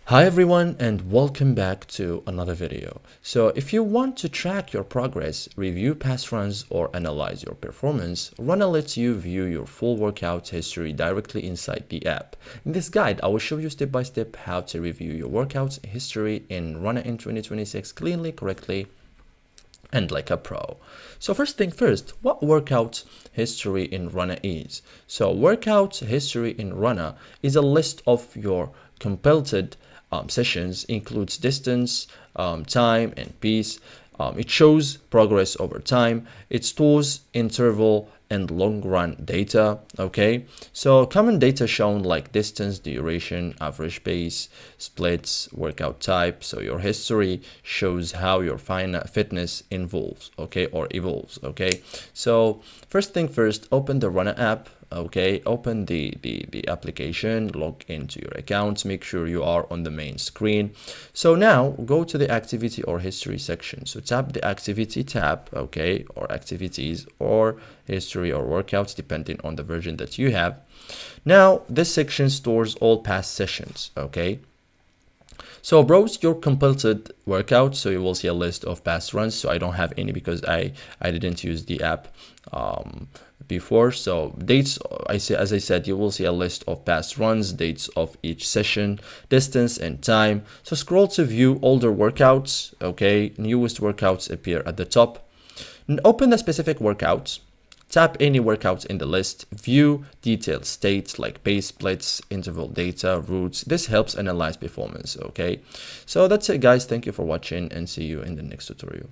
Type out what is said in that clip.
Hi everyone and welcome back to another video. So if you want to track your progress, review past runs or analyze your performance, Runna lets you view your full workout history directly inside the app. In this guide, I will show you step by step how to review your workout history in Runna in 2026 cleanly, correctly, and like a pro. So first thing first, what workout history in Runna is? So workout history in Runna is a list of your completed sessions, includes distance, time, and pace. It shows progress over time. It stores interval and long run data. Okay, so common data shown like distance, duration, average pace, splits, workout type. So your history shows how your fitness evolves. Okay, so first thing first, open the Runna app. Okay, open the application, log into your accounts, make sure you are on the main screen. So now go to the activity or history section. So tap the activity tab, okay, or activities or history or workouts depending on the version that you have. Now this section stores all past sessions. Okay, so browse your completed workout, so you will see a list of past runs. So I don't have any because I didn't use the app before. So dates, as I said, you will see a list of past runs, dates of each session, distance and time. So scroll to view older workouts. Okay, newest workouts appear at the top. And open the specific workouts. Tap any workouts in the list, view detailed states like pace splits, interval data, routes. This helps analyze performance. Okay, so that's it guys. Thank you for watching and see you in the next tutorial.